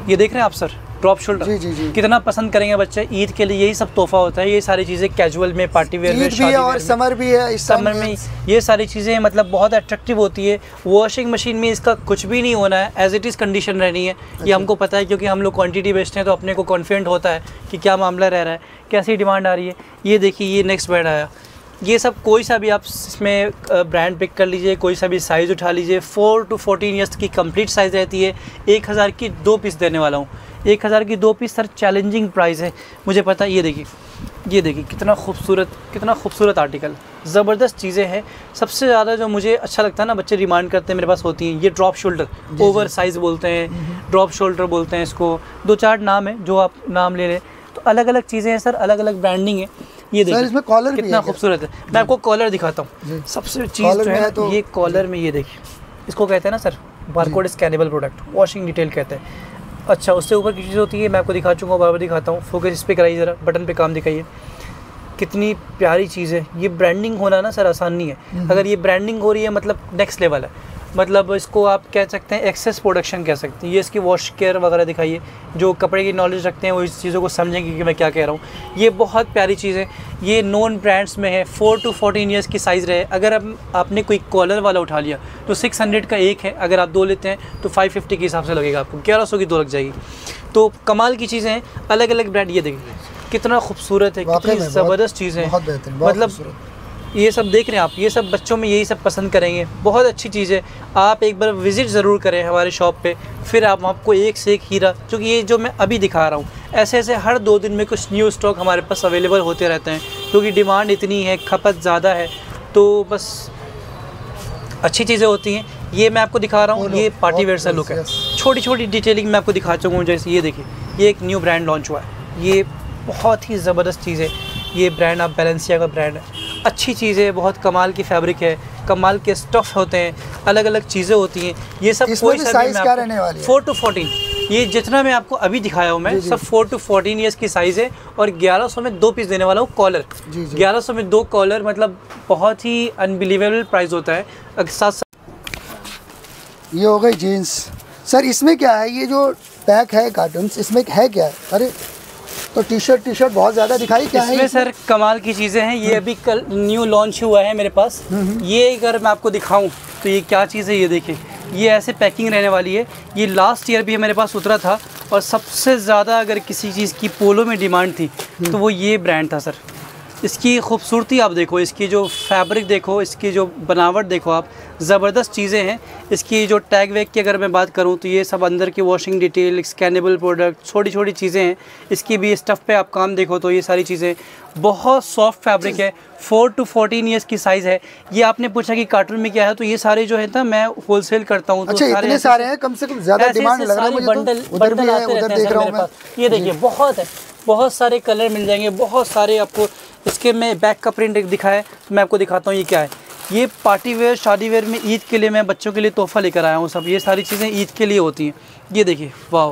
ये देख रहे हैं आप सर, ड्रॉप शोल्डर। जी। कितना पसंद करेंगे बच्चे। ईद के लिए यही सब तोहफा होता है। ये सारी चीज़ें कैजुअल में, पार्टी वेयर में, शादी और समर भी है। इस समर में ये सारी चीज़ें मतलब बहुत अट्रैक्टिव होती है। वॉशिंग मशीन में इसका कुछ भी नहीं होना है, एज इट इज़ कंडीशन रहनी है। ये हमको पता है, क्योंकि हम लोग क्वांटिटी बेचते हैं तो अपने को कॉन्फिडेंट होता है कि क्या मामला रह रहा है, कैसी डिमांड आ रही है। ये देखिए, ये नेक्स्ट ब्रांड आया। ये सब कोई सा भी आप इसमें ब्रांड पिक कर लीजिए, कोई सा भी साइज़ उठा लीजिए। 4 to 14 ईयर्स की कंप्लीट साइज़ रहती है। 1000 की 2 पीस देने वाला हूँ। 1000 की 2 पीस सर, चैलेंजिंग प्राइस है मुझे पता है। ये देखिए कितना खूबसूरत आर्टिकल, ज़बरदस्त चीज़ें हैं। सबसे ज़्यादा जो मुझे अच्छा लगता है ना, बच्चे डिमांड करते हैं मेरे पास होती हैं, ये ड्रॉप शोल्डर। ओवर साइज़ बोलते हैं, ड्रॉप शोल्डर बोलते हैं इसको। 2-4 नाम है, जो आप नाम ले लें। तो अलग अलग चीज़ें हैं सर, अलग अलग ब्रांडिंग है। ये देखिए इसमें कॉलर कितना खूबसूरत है। मैं आपको कॉलर दिखाता हूँ। सबसे चीज़ जो है तो ये कॉलर में, ये देखिए, इसको कहते हैं ना sir barcode scannable product, washing detail कहते हैं। अच्छा, उससे ऊपर की चीज़ होती है, मैं आपको दिखा चुका हूँ, बार बार दिखाता हूँ। फोकस इस पर कराइए ज़रा, बटन पे काम दिखाइए। कितनी प्यारी चीज़ है। ये ब्रांडिंग होना ना सर आसान नहीं है। अगर ये ब्रांडिंग हो रही है मतलब नेक्स्ट लेवल है। मतलब इसको आप कह सकते हैं एक्सेस प्रोडक्शन कह सकते हैं। ये इसकी वॉश केयर वगैरह दिखाइए। जो कपड़े की नॉलेज रखते हैं वो इस चीज़ों को समझेंगे कि मैं क्या कह रहा हूँ। ये बहुत प्यारी चीज़ है। ये नॉन ब्रांड्स में है। 4 to 14 ईयर्स की साइज़ रहे। अगर आपने कोई कॉलर वाला उठा लिया तो 600 का एक है, अगर आप 2 लेते हैं तो 550 के हिसाब से लगेगा आपको, 1100 की 2 लग जाएगी। तो कमाल की चीज़ें हैं, अलग अलग ब्रांड। ये देखिए कितना खूबसूरत है, कितनी ज़बरदस्त चीज़ें हैं। मतलब ये सब देख रहे हैं आप, ये सब बच्चों में यही सब पसंद करेंगे। बहुत अच्छी चीज़ है। आप एक बार विज़िट ज़रूर करें हमारे शॉप पे, फिर आपको एक से एक हीरा, क्योंकि ये जो मैं अभी दिखा रहा हूँ, ऐसे हर 2 दिन में कुछ न्यू स्टॉक हमारे पास अवेलेबल होते रहते हैं, क्योंकि डिमांड इतनी है, खपत ज़्यादा है। तो बस अच्छी चीज़ें होती हैं। ये मैं आपको दिखा रहा हूँ, ये पार्टी वेयर सा लुक है। छोटी छोटी डिटेलिंग मैं आपको दिखा चुका हूँ। जैसे ये देखिए, ये एक न्यू ब्रांड लॉन्च हुआ है, ये बहुत ही ज़बरदस्त चीज़ है। ये ब्रांड आप बैलेंसिया का ब्रांड है, अच्छी चीज़ है, बहुत कमाल की फैब्रिक है, कमाल के स्टफ़ होते हैं, अलग अलग चीज़ें होती हैं। ये सब कोई साइज़ क्या रहने वाली है? 4 to 14। ये जितना मैं आपको अभी दिखाया हूँ मैं, सब 4 to 14 ईयर्स की साइज़ है। और 1100 में 2 पीस देने वाला हूँ कॉलर। 1100 में 2 कॉलर, मतलब बहुत ही अनबिलीवेबल प्राइस होता है। साथ ये हो गई जीन्स। सर इसमें क्या है, ये जो पैक है कार्टून्स, इसमें है क्या है? अरे तो टी शर्ट बहुत ज़्यादा दिखाई, क्या है इसमें? सर कमाल की चीज़ें हैं। ये अभी कल न्यू लॉन्च हुआ है मेरे पास। ये अगर मैं आपको दिखाऊं तो ये क्या चीज़ है, ये देखिए, ये ऐसे पैकिंग रहने वाली है। ये लास्ट ईयर भी मेरे पास उतरा था और सबसे ज़्यादा अगर किसी चीज़ की पोलो में डिमांड थी तो वो ये ब्रांड था सर। इसकी खूबसूरती आप देखो, इसकी जो फैब्रिक देखो, इसकी जो बनावट देखो आप, ज़बरदस्त चीज़ें हैं। इसकी जो टैग वैग की अगर मैं बात करूं तो ये सब अंदर की वॉशिंग डिटेल, स्कैनेबल प्रोडक्ट, छोटी छोटी चीज़ें हैं। इसकी भी स्टफ़ पे आप काम देखो तो ये सारी चीज़ें, बहुत सॉफ्ट फैब्रिक है। 4 to 14 ईयर्स की साइज़ है। ये आपने पूछा कि कार्टून में क्या है, तो ये सारे जो है ना मैं होलसेल करता हूँ। अच्छा, इतने सारे हैं, कम से कम ज़्यादा डिमांड लग रहा है मुझे तो। उधर भी है, उधर देख रहा हूँ मैं। ये देखिए, बहुत है, बहुत सारे कलर मिल जाएंगे, बहुत सारे आपको। इसके में बैक का प्रिंट दिखाया तो मैं आपको दिखाता हूँ ये क्या है। ये पार्टी वेयर, शादी वेयर में ईद के लिए मैं बच्चों के लिए तोहफा लेकर आया हूँ सब। ये सारी चीज़ें ईद के लिए होती हैं। ये देखिए, वाह,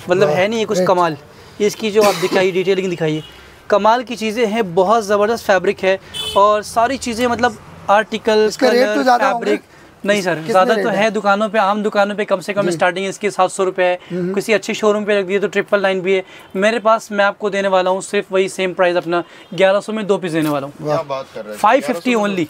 मतलब है नहीं ये कुछ कमाल। ये इसकी जो आप दिखाइए, डिटेलिंग दिखाइए, कमाल की चीज़ें हैं, बहुत ज़बरदस्त फैब्रिक है। और सारी चीज़ें मतलब आर्टिकल, कलर, फैब्रिक नहीं सर, ज़्यादा तो है दुकानों पे, आम दुकानों पे कम से कम स्टार्टिंग इसकी 700 रुपये है। किसी अच्छी शोरूम पे रख दिए तो 999 भी है। मेरे पास मैं आपको देने वाला हूँ सिर्फ वही सेम प्राइस अपना, 1100 में 2 पीस देने वाला हूँ। 550 ओनली,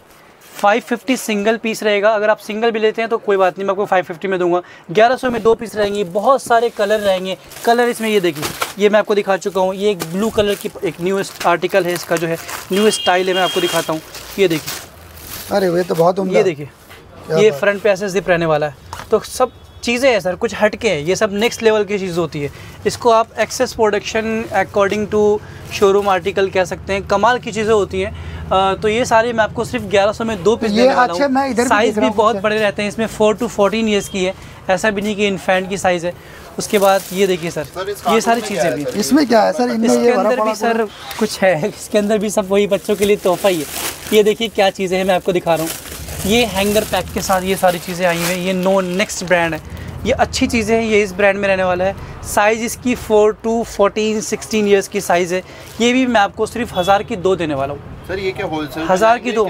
550 सिंगल पीस रहेगा। अगर आप सिंगल भी लेते हैं तो कोई बात नहीं, मैं आपको 550 में दूंगा। 1100 में 2 पीस रहेंगे, बहुत सारे कलर रहेंगे। कलर इसमें ये देखिए, ये मैं आपको दिखा चुका हूँ। ये एक ब्लू कलर की एक न्यू आर्टिकल है, इसका जो है न्यू स्टाइल है, मैं आपको दिखाता हूँ। ये देखिए, अरे वे तो बहुत उम्दा। ये देखिए, ये फ्रंट पे ऐसे जिप रहने वाला है। तो सब चीज़ें हैं सर, कुछ हटके हैं, ये सब नेक्स्ट लेवल की चीज़ होती है। इसको आप excess production according to showroom article कह सकते हैं, कमाल की चीज़ें होती हैं। तो ये सारे मैं आपको सिर्फ 1100 में 2 पीस देने वाला हूँ। साइज़ भी बहुत बड़े रहते हैं इसमें, 4 to 14 ईयर्स की है, ऐसा भी नहीं कि इन्फेंट की साइज़ है। उसके बाद ये देखिए सर, ये सारी चीज़ें भी। इसमें क्या है सर? इसके अंदर भी सर कुछ है, इसके अंदर भी सब वही बच्चों के लिए तोहफा ही है। ये देखिए क्या चीज़ें हैं, मैं आपको दिखा रहा हूँ। ये हैंगर पैक के साथ ये सारी चीज़ें आई हुई हैं। ये नेक्स्ट ब्रांड है, ये अच्छी चीज़ें हैं, ये इस ब्रांड में रहने वाला है। साइज़ इसकी 4 to 14, 16 ईयर्स की साइज़ है। ये भी मैं आपको सिर्फ 1000 की 2 देने वाला हूँ सर। ये क्या होलसेल 1000 की 2?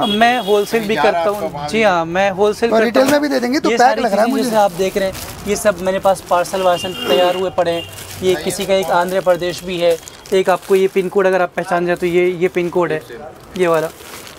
मैं होलसेल भी करता हूँ जी हाँ, मैं होलसेल और रिटेल में भी दे देंगे। तो पैक लग रहा है मुझे, जैसे आप देख रहे हैं, ये सब मेरे पास पार्सल वार्सल तैयार हुए पड़े हैं। ये किसी का एक आंध्र प्रदेश भी है, एक आपको ये पिन कोड अगर आप पहचान जाए तो ये पिन कोड है, ये वाला,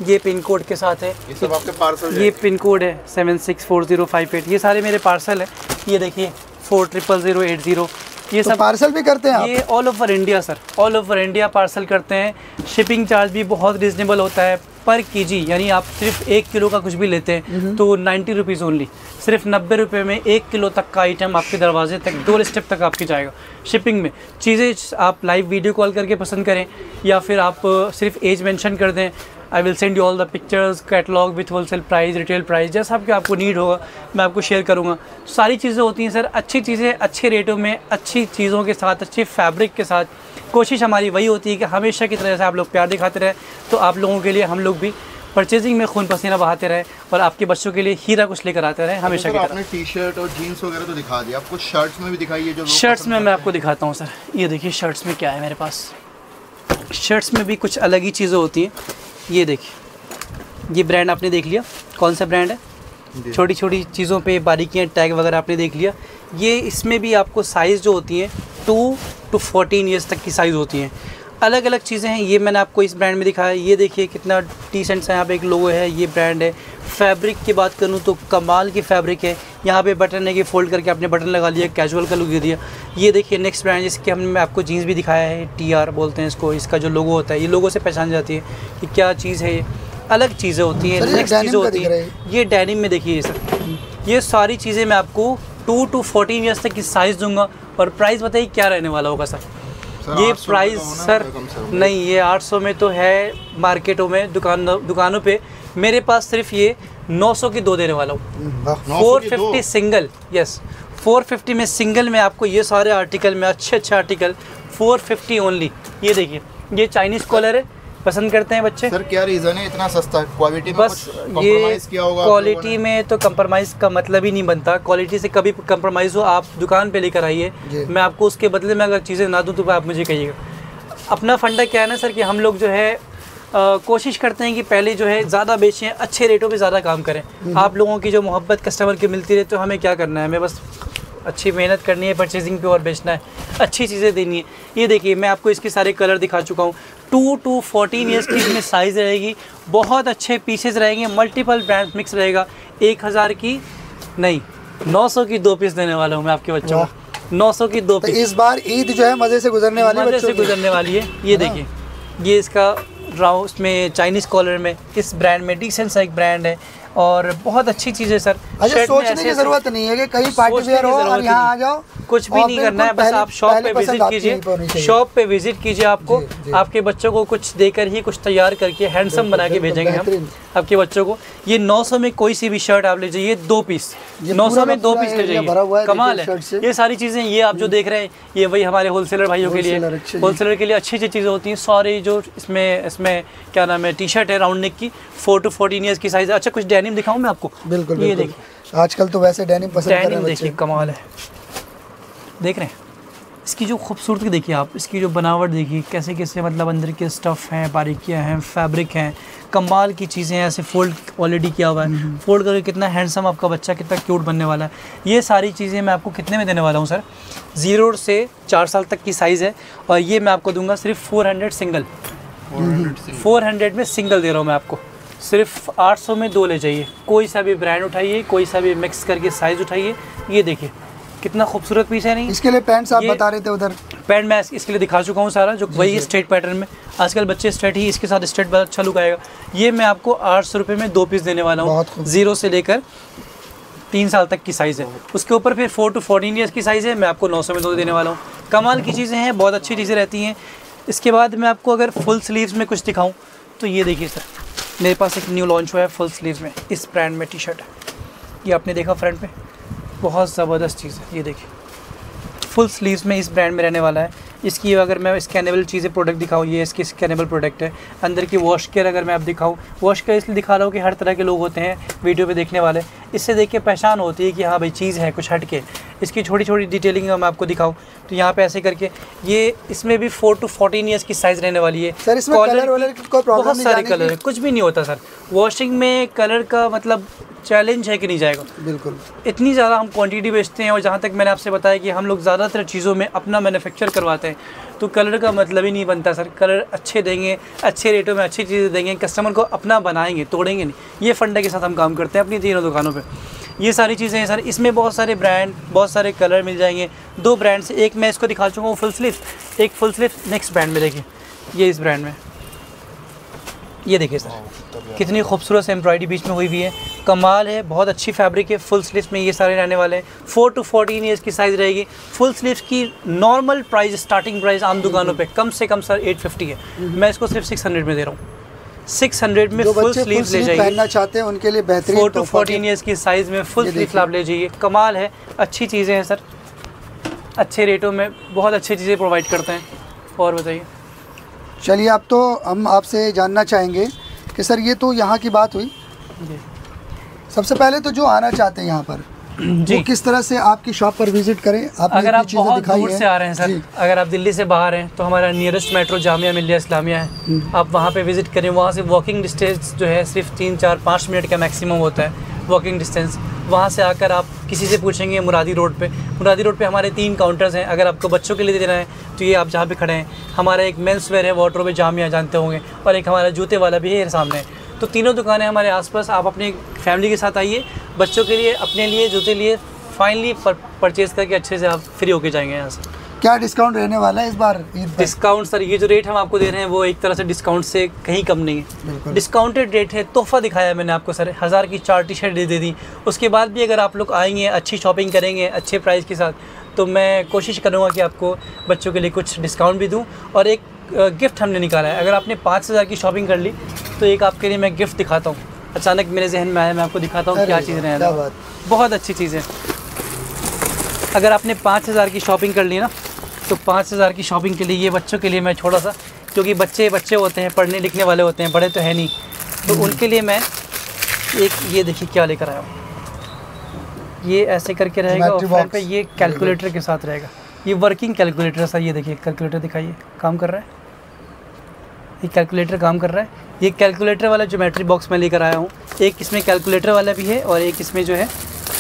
ये पिन कोड के साथ है। ये सब आपके पार्सल, ये पिन कोड है 764058। ये सारे मेरे पार्सल है। ये देखिए 400080। ये तो सब पार्सल भी करते हैं आप? ये all over India sir, all over India parcel करते हैं। शिपिंग चार्ज भी बहुत रिजनेबल होता है पर केजी, यानी आप सिर्फ 1 किलो का कुछ भी लेते हैं तो 90 रुपीज़ ओनली। सिर्फ 90 रुपये में 1 किलो तक का आइटम आपके दरवाजे तक, डोर स्टेप तक आपके जाएगा। शिपिंग में चीज़ें आप लाइव वीडियो कॉल करके पसंद करें या फिर आप सिर्फ एज मेंशन कर दें। I will send you all the pictures, catalogue with wholesale price, retail price, जैसा आपको नीड होगा मैं आपको शेयर करूँगा। सारी चीज़ें होती हैं सर, अच्छी चीज़ें अच्छे रेटों में, अच्छी चीज़ों के साथ, अच्छे फैब्रिक के साथ। कोशिश हमारी वही होती है कि हमेशा की तरह से आप लोग प्यार दिखाते रहें, तो आप लोगों के लिए हम लोग भी परचेजिंग में खून पसीना बहाते रहे और आपके बच्चों के लिए हीरा कुछ लेकर आते रहे हमेशा की तरह। आपने टी शर्ट और जीन्स वगैरह तो दिखा दिया, आपको शर्ट्स में भी दिखाइए। जो शर्ट्स में मैं आपको दिखाता हूँ सर। ये देखिए शर्ट्स में क्या है मेरे पास। शर्ट्स में भी कुछ अलग ही चीज़ें होती हैं। ये देखिए, ये ब्रांड आपने देख लिया, कौन सा ब्रांड है। छोटी छोटी चीज़ों पे बारीकियाँ, टैग वगैरह आपने देख लिया। ये इसमें भी आपको साइज़ जो होती हैं 2 to 14 ईयर्स तक की साइज़ होती हैं। अलग अलग चीज़ें हैं। ये मैंने आपको इस ब्रांड में दिखाया। ये देखिए कितना टी-शर्ट है, यहाँ पे एक लोगो है, ये ब्रांड है। फैब्रिक की बात करूँ तो कमाल की फैब्रिक है। यहाँ पे बटन है कि फोल्ड करके आपने बटन लगा लिया, कैजुअल का लुक दे दिया। ये देखिए नेक्स्ट ब्रांड, जिसके हमने आपको जीन्स भी दिखाया है, TR बोलते हैं इसको। इसका जो लोगो होता है, ये लोगो से पहचान जाती है कि क्या चीज़ है। अलग चीज़ें होती हैं, नेक्स्ट चीज़ें होती हैं। ये डेनिम में देखिए सर, ये सारी चीज़ें मैं आपको 2 to 14 ईयर्स तक की साइज़ दूंगा। और प्राइस बताइए क्या रहने वाला होगा सर? ये प्राइस सर नहीं, ये 800 में तो है मार्केटों में, दुकानों पे। मेरे पास सिर्फ ये 900 की 2 देने वाला हूँ। 450 सिंगल, यस 450 में सिंगल में आपको ये सारे आर्टिकल में अच्छे आर्टिकल 450 ओनली। ये देखिए, ये चाइनीज़ कॉलर है, पसंद करते हैं बच्चे। सर क्या रीज़न है इतना सस्ता? क्वालिटी में बस ये किया होगा? क्वालिटी में तो कंप्रोमाइज़ का मतलब ही नहीं बनता। क्वालिटी से कभी कंप्रोमाइज़ हो, आप दुकान पे लेकर आइए, मैं आपको उसके बदले में अगर चीज़ें ना दूँ तो आप मुझे कहिएगा। अपना फंडा क्या है ना सर कि हम लोग जो है कोशिश करते हैं कि पहले जो है ज़्यादा बेचें, अच्छे रेटों पे ज़्यादा काम करें। आप लोगों की जो मोहब्बत कस्टमर की मिलती रहे तो हमें क्या करना है, हमें बस अच्छी मेहनत करनी है परचेजिंग पे और बेचना है, अच्छी चीज़ें देनी है। ये देखिए, मैं आपको इसके सारे कलर दिखा चुका हूँ। 2 to 14 ईयर्स की इसमें साइज़ रहेगी, बहुत अच्छे पीसेज रहेंगे, मल्टीपल ब्रांड मिक्स रहेगा। 1000 की नहीं, 900 की 2 पीस देने वाला हूँ मैं आपके बच्चों को। 900 की 2 पीस। इस बार ईद जो है मज़े से गुजरने वाली है, मज़े से गुजरने वाली है। ये देखिए, ये इसका राउस में चाइनीज़ कॉलर में, इस ब्रांड में डिसेंट सा एक ब्रांड है और बहुत अच्छी चीज़ है सर। अच्छा, सोचने की ज़रूरत नहीं है कि कहीं पार्टी वेयर हो और यहाँ आ जाओ, कुछ भी नहीं करना है, बस आप शॉप पे विजिट कीजिए, शॉप पे विजिट कीजिए। आपको आपके बच्चों को कुछ देकर ही कुछ तैयार करके हैंडसम बना के भेजेंगे हम आपके बच्चों को। ये 900 में कोई सी भी शर्ट आप ले जाइए, 2 पीस, 900 में 2 पीस ले जाइए, कमाल है। ये सारी चीज़ें ये आप जो देख रहे हैं, ये वही हमारे होलसेलर भाइयों के लिए, होलसेलर के लिए अच्छी अच्छी चीज़ें होती हैं। सारी जो इसमें क्या नाम है, टी शर्ट है राउंड नेक की, 4 to 14 ईयर्स की साइज़। अच्छा, कुछ डेनिम दिखाऊँ मैं आपको? बिल्कुल, ये देखिए, आजकल तो वैसे डेनिम पसंद कर रहे हैं बच्चे। देखिए कमाल है, देख रहे हैं इसकी जो खूबसूरती देखिए आप, इसकी जो बनावट देखिए, कैसे कैसे मतलब अंदर के स्टफ़ हैं, बारीकियाँ हैं, फैब्रिक हैं, कमाल की चीज़ें हैं। ऐसे फोल्ड ऑलरेडी किया हुआ है, फोल्ड करके कितना हैंडसम आपका बच्चा कितना क्यूट बनने वाला है। ये सारी चीज़ें मैं आपको कितने में देने वाला हूँ सर? 0 से 4 साल तक की साइज़ है और ये मैं आपको दूंगा सिर्फ 400 सिंगल। 400 में सिंगल दे रहा हूँ मैं आपको। सिर्फ 800 में 2 ले जाइए, कोई सा भी ब्रांड उठाइए, कोई सा भी मिक्स करके साइज़ उठाइए। ये देखिए कितना खूबसूरत पीस है। नहीं, इसके लिए पैंट्स आप बता रहे थे उधर, पैंट मैं इसके लिए दिखा चुका हूँ सारा, जो वही स्ट्रेट पैटर्न में। आजकल बच्चे स्ट्रेट ही, इसके साथ स्ट्रेट बहुत अच्छा लुक आएगा। ये मैं आपको 800 रुपये में 2 पीस देने वाला हूँ। 0 से लेकर 3 साल तक की साइज़ है। उसके ऊपर फिर 4 to 14 ईयर्स की साइज़ है, मैं आपको 900 में 2 देने वाला हूँ। कमाल की चीज़ें हैं, बहुत अच्छी चीज़ें रहती हैं। इसके बाद मैं आपको अगर फुल स्लीव्स में कुछ दिखाऊँ तो ये देखिए सर, मेरे पास एक न्यू लॉन्च हुआ है फुल स्लीव्स में, इस ब्रांड में टी शर्ट है। ये आपने देखा फ्रंट पे, बहुत ज़बरदस्त चीज़ है। ये देखिए फुल स्लीव्स में इस ब्रांड में रहने वाला है। इसकी अगर मैं स्कैनेबल चीज़ें प्रोडक्ट दिखाऊँ, ये इसकी स्कैनेबल प्रोडक्ट है। अंदर की वॉश केयर अगर मैं आप दिखाऊँ, वॉश केयर इसलिए दिखा रहा हूँ कि हर तरह के लोग होते हैं वीडियो पे देखने वाले, इससे देख के पहचान होती है कि हाँ भाई चीज़ है कुछ हट के। इसकी छोटी छोटी डिटेलिंग मैं आपको दिखाऊँ तो यहाँ पे ऐसे करके, ये इसमें भी 4 to 14 ईयर्स की साइज़ रहने वाली है सर। इसमें कलर वलर की कोई प्रॉब्लम बहुत सारे कलर है, कुछ भी नहीं होता सर। वॉशिंग में कलर का मतलब चैलेंज है कि नहीं जाएगा, बिल्कुल। इतनी ज़्यादा हम क्वांटिटी बेचते हैं और जहाँ तक मैंने आपसे बताया कि हम लोग ज़्यादातर चीज़ों में अपना मैन्युफैक्चर करवाते हैं, तो कलर का मतलब ही नहीं बनता सर। कलर अच्छे देंगे, अच्छे रेटों में अच्छी चीज़ें देंगे, कस्टमर को अपना बनाएंगे, तोड़ेंगे नहीं। ये फंडे के साथ हम काम करते हैं अपनी तीनों दुकानों पे। ये सारी चीज़ें हैं सर। इसमें बहुत सारे ब्रांड, बहुत सारे कलर मिल जाएंगे। 2 ब्रांड से, एक मैं इसको दिखा चुका हूँ फुल स्लीव, एक फुल स्लीव नेक्स्ट ब्रांड में देखिए, ये इस ब्रांड में। ये देखिए सर कितनी खूबसूरत से एम्ब्रॉयडरी बीच में हुई हुई है, कमाल है, बहुत अच्छी फैब्रिक है। फुल स्लीव्स में ये सारे रहने वाले हैं। 4 to 14 ईयर्स की साइज़ रहेगी। फुल स्लीव्स की नॉर्मल प्राइस, स्टार्टिंग प्राइस आम दुकानों पे कम से कम सर 850 है, मैं इसको सिर्फ 600 में दे रहा हूँ। 600 में फुल स्लीव्स ले जाइए, पहनना चाहते हैं उनके लिए बेहतरीन। 4 to 14 ईयर्स की साइज़ में फुल स्लीव आप ले जाइए, कमाल है। अच्छी चीज़ें हैं सर, अच्छे रेटों में बहुत अच्छी चीज़ें प्रोवाइड करते हैं। और बताइए। चलिए, अब तो हम आपसे जानना चाहेंगे कि सर ये तो यहाँ की बात हुई, सबसे पहले तो जो आना चाहते हैं यहाँ पर जी, वो किस तरह से आपकी शॉप पर विजिट करें? अगर आप बहुत दूर से आ रहे हैं सर, अगर आप दिल्ली से बाहर हैं तो हमारा नियरेस्ट मेट्रो जामिया मिलिया इस्लामिया है, आप वहाँ पे विज़िट करें। वहाँ से वॉकिंग डिस्टेंस जो है सिर्फ 3, 4, 5 मिनट का मैक्सिमम होता है वॉकिंग डिस्टेंस। वहाँ से आकर आप किसी से पूछेंगे मुरादी रोड पे हमारे 3 काउंटर्स हैं। अगर आपको बच्चों के लिए देना है तो ये आप जहाँ पे खड़े हैं, हमारा एक मेंस वेयर है वार्डरोब में जामिया जानते होंगे, और एक हमारा जूते वाला भी है सामने। तो तीनों दुकानें हमारे आसपास। आप अपनी फैमिली के साथ आइए, बच्चों के लिए, अपने लिए, जूते लिए फाइनली परचेज़ करके अच्छे से आप फ्री होके जाएंगे यहाँ से। क्या डिस्काउंट रहने वाला है इस बार ईद पर? डिस्काउंट सर, ये जो रेट हम आपको दे रहे हैं वो एक तरह से डिस्काउंट से कहीं कम नहीं है, डिस्काउंटेड रेट है। तोहफा दिखाया मैंने आपको सर, 1000 की 4 टी-शर्ट दे दी। उसके बाद भी अगर आप लोग आएंगे, अच्छी शॉपिंग करेंगे अच्छे प्राइस के साथ, तो मैं कोशिश करूँगा कि आपको बच्चों के लिए कुछ डिस्काउंट भी दूँ। और एक गिफ्ट हमने निकाला है, अगर आपने 5000 की शॉपिंग कर ली तो एक आपके लिए मैं गिफ्ट दिखाता हूँ। अचानक मेरे जहन में आया, मैं आपको दिखाता हूँ क्या चीज़ है। बहुत अच्छी चीज़ है। अगर आपने 5000 की शॉपिंग कर ली ना, तो 5000 की शॉपिंग के लिए ये बच्चों के लिए मैं छोटा सा, क्योंकि बच्चे होते हैं, पढ़ने लिखने वाले होते हैं, बड़े तो है नहीं, तो उनके लिए मैं एक ये देखिए क्या लेकर आया हूँ। ये ऐसे करके रहेगा और फ्रंट पे ये कैलकुलेटर के साथ रहेगा। ये वर्किंग कैलकुलेटर है सर। ये देखिए कैलकुलेटर दिखाइए, काम कर रहा है। ये कैलकुलेटर काम कर रहा है। ये कैलकुलेटर वाला ज्योमेट्री बॉक्स मैं लेकर आया हूँ। एक इसमें कैलकुलेटर वाला भी है और एक इसमें जो है,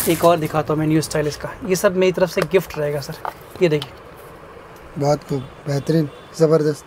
एक और दिखाता हूँ मैं न्यू स्टाइल इसका। ये सब मेरी तरफ से गिफ्ट रहेगा सर। ये देखिए, बहुत खूब, बेहतरीन, ज़बरदस्त।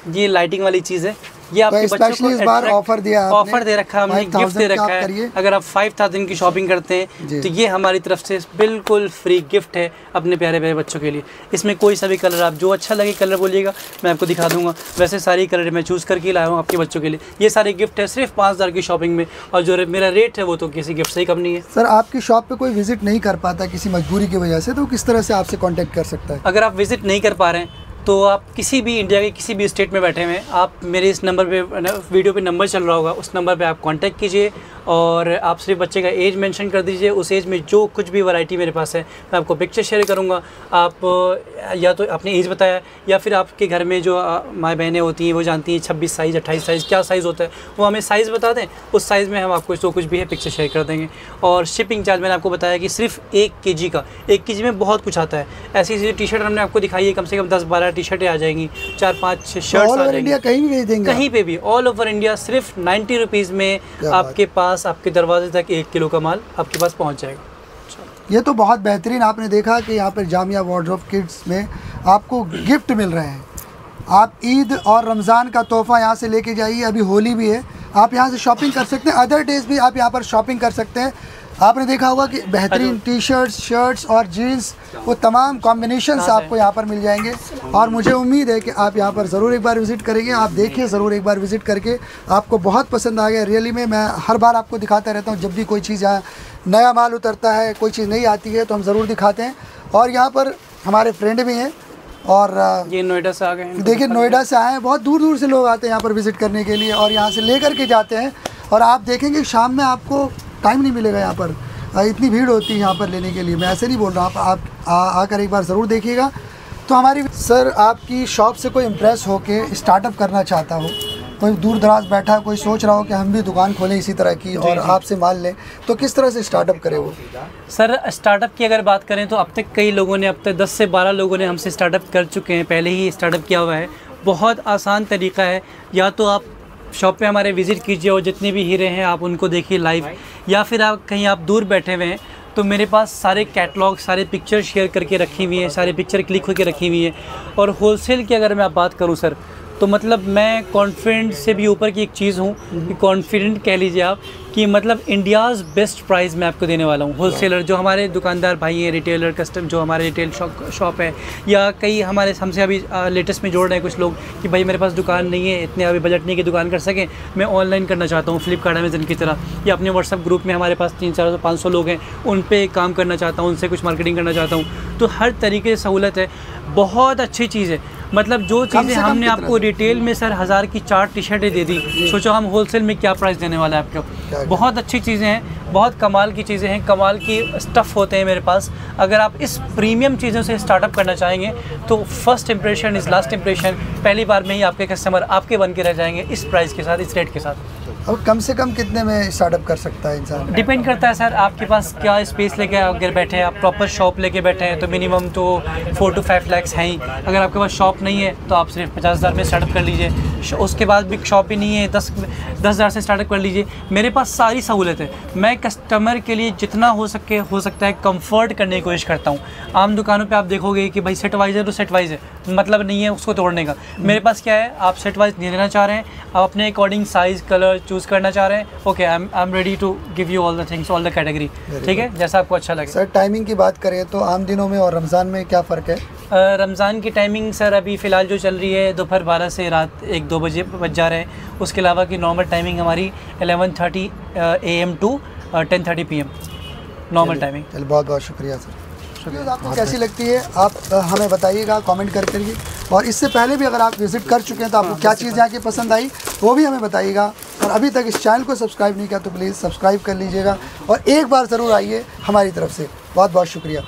ये लाइटिंग वाली चीज़ है। ये आपके बच्चों को इस बार ऑफर दिया आपने, ऑफर दे रखा है हमने, गिफ्ट दे रखा है। अगर आप 5000 की शॉपिंग करते हैं तो ये हमारी तरफ से बिल्कुल फ्री गिफ्ट है अपने प्यारे प्यारे बच्चों के लिए। इसमें कोई सा भी कलर, आप जो अच्छा लगे कलर बोलिएगा, मैं आपको दिखा दूंगा। वैसे सारी कलर मैं चूज़ करके लाया हूँ आपके बच्चों के लिए। ये सारे गिफ्ट है सिर्फ 5000 की शॉपिंग में, और जो मेरा रेट है वो तो किसी गिफ्ट से ही कम नहीं है। सर, आपकी शॉप पे कोई विजिट नहीं कर पाता किसी मजबूरी की वजह से, तो किस तरह से आपसे कॉन्टेक्ट कर सकता है? अगर आप विजिट नहीं कर पा रहे हैं तो आप किसी भी इंडिया के किसी भी स्टेट में बैठे हुए हैं, आप मेरे इस नंबर पे, वीडियो पे नंबर चल रहा होगा, उस नंबर पे आप कांटेक्ट कीजिए और आप सिर्फ बच्चे का एज मेंशन कर दीजिए। उस एज में जो कुछ भी वैरायटी मेरे पास है मैं आपको पिक्चर शेयर करूँगा। आप या तो अपनी एज बताया, या फिर आपके घर में जो माँ बहनें होती हैं वो जानती हैं 26 साइज़ 28 साइज़ क्या साइज़ होता है, वो हमें साइज़ बता दें। उस साइज़ में हम आपको जो कुछ भी है पिक्चर शेयर कर देंगे। और शिपिंग चार्ज मैंने आपको बताया कि सिर्फ 1 kg का, 1 kg में बहुत कुछ आता है। ऐसी टी शर्ट हमने आपको दिखाई है, कम से कम 10-12 टी शर्टें आ जाएंगी, 4-5 शर्ट्स आ जाएंगी। इंडिया कहीं भी भेज देंगे, कहीं पे भी, ऑल ओवर इंडिया। सिर्फ 90 रुपीज़ में आपके पास, आपके दरवाजे तक 1 किलो का माल आपके पास पहुंच जाएगा। ये तो बहुत बेहतरीन। आपने देखा कि यहाँ पर जामिया वार्डरोब किड्स में आपको गिफ्ट मिल रहे हैं। आप ईद और रमज़ान का तोहफ़ा यहाँ से लेके जाइए। अभी होली भी है, आप यहाँ से शॉपिंग कर सकते हैं। अदर डेज भी आप यहाँ पर शॉपिंग कर सकते हैं। आपने देखा होगा कि बेहतरीन टी शर्ट्स, शर्ट्स और जीन्स, वो तमाम कॉम्बिनेशंस आपको यहाँ पर मिल जाएंगे। और मुझे उम्मीद है कि आप यहाँ पर ज़रूर एक बार विज़िट करेंगे। आप देखिए ज़रूर एक बार विज़िट करके, आपको बहुत पसंद आ गया। रियली में मैं हर बार आपको दिखाता रहता हूँ, जब भी कोई चीज़ यहाँ नया माल उतरता है, कोई चीज़ नहीं आती है तो हम ज़रूर दिखाते हैं। और यहाँ पर हमारे फ्रेंड भी हैं, और ये नोएडा से आ गए हैं। देखिए, नोएडा से आए हैं, बहुत दूर दूर से लोग आते हैं यहाँ पर विज़िट करने के लिए, और यहाँ से लेकर के जाते हैं। और आप देखेंगे शाम में आपको टाइम नहीं मिलेगा, यहाँ पर इतनी भीड़ होती है यहाँ पर लेने के लिए। मैं ऐसे नहीं बोल रहा, आप आकर एक बार ज़रूर देखिएगा। तो हमारी सर, आपकी शॉप से कोई इम्प्रेस होके स्टार्टअप करना चाहता हो, कोई दूर दराज बैठा, कोई सोच रहा हो कि हम भी दुकान खोलें इसी तरह की और आपसे माल लें, तो किस तरह से स्टार्टअप करे वो? सर, स्टार्टअप की अगर बात करें तो अब तक कई लोगों ने, अब तक 10 से 12 लोगों ने हमसे स्टार्टअप कर चुके हैं, पहले ही स्टार्टअप किया हुआ है। बहुत आसान तरीका है। या तो आप शॉप पे हमारे विज़िट कीजिए और जितने भी हीरे हैं आप उनको देखिए लाइव, या फिर आप कहीं आप दूर बैठे हुए हैं तो मेरे पास सारे कैटलॉग, सारे पिक्चर शेयर करके रखी हुई हैं, सारे पिक्चर क्लिक होकर रखी हुई हैं। और होलसेल की अगर मैं बात करूं सर, तो मतलब मैं कॉन्फिडेंट से भी ऊपर की एक चीज़ हूँ कि कॉन्फिडेंट कह लीजिए आप, कि मतलब इंडियाज़ बेस्ट प्राइस मैं आपको देने वाला हूँ। होलसेलर जो हमारे दुकानदार भाई हैं, रिटेलर कस्टम जो हमारे रिटेल शॉप है, या कई हमारे हमसे अभी लेटेस्ट में जोड़ रहे हैं कुछ लोग कि भाई मेरे पास दुकान नहीं है, इतने अभी बजट नहीं कि दुकान कर सकें, मैं ऑनलाइन करना चाहता हूँ फ्लिपकार्ट अमेज़न की तरह, या अपने व्हाट्सअप ग्रुप में हमारे पास 300-400-500 लोग हैं, उन पर काम करना चाहता हूँ, उनसे कुछ मार्केटिंग करना चाहता हूँ। तो हर तरीके से सहूलत है, बहुत अच्छी चीज़ है। मतलब जो चीज़ें हमने आपको रिटेल में सर 1000 की 4 टी शर्टें दे दी, सोचो हम होलसेल में क्या प्राइस देने वाला है आपको। बहुत अच्छी चीज़ें हैं, बहुत कमाल की चीज़ें हैं, कमाल की स्टफ़ होते हैं मेरे पास। अगर आप इस प्रीमियम चीज़ों से स्टार्टअप करना चाहेंगे तो first impression is last impression. पहली बार में ही आपके कस्टमर आपके बन के रह जाएंगे इस प्राइस के साथ, इस रेट के साथ। और कम से कम कितने में स्टार्टअप कर सकता है इंसान? डिपेंड करता है सर, आपके पास क्या स्पेस लेके अगर बैठे हैं, आप प्रॉपर शॉप लेके बैठे हैं तो मिनिमम तो 4 to 5 लाख हैं ही। अगर आपके पास शॉप नहीं है तो आप सिर्फ 50,000 में स्टार्टअप कर लीजिए। उसके बाद भी शॉप ही नहीं है, 10,000 से स्टार्टअप कर लीजिए। मेरे पास सारी सहूलत है। मैं कस्टमर के लिए जितना हो सकता है कंफर्ट करने की कोशिश करता हूँ। आम दुकानों पे आप देखोगे कि भाई सेट वाइज है तो सेट वाइज है, मतलब नहीं है उसको तोड़ने का। मेरे पास क्या है, आप सेट वाइज नहीं लेना चाह रहे हैं, आप अपने अकॉर्डिंग साइज़ कलर चूज़ करना चाह रहे हैं, okay I am ready to give you all the things, all the category, ठीक है, जैसा आपको अच्छा लगे। सर, टाइमिंग की बात करें तो आम दिनों में और रमज़ान में क्या फ़र्क है? रमज़ान की टाइमिंग सर अभी फ़िलहाल जो चल रही है दोपहर 12 से रात 1-2 बजे बज जा रहे हैं। उसके अलावा की नॉर्मल टाइमिंग हमारी 11:30 AM to 10:30 PM normal timing. चलिए, बहुत बहुत शुक्रिया सर। आपको कैसी लगती है आप हमें बताइएगा कमेंट करके। और इससे पहले भी अगर आप विज़िट कर चुके हैं तो आपको क्या चीज़ यहाँ की पसंद आई वो भी हमें बताइएगा। और अभी तक इस चैनल को सब्सक्राइब नहीं किया तो प्लीज़ सब्सक्राइब कर लीजिएगा और एक बार ज़रूर आइए हमारी तरफ से। बहुत बहुत शुक्रिया।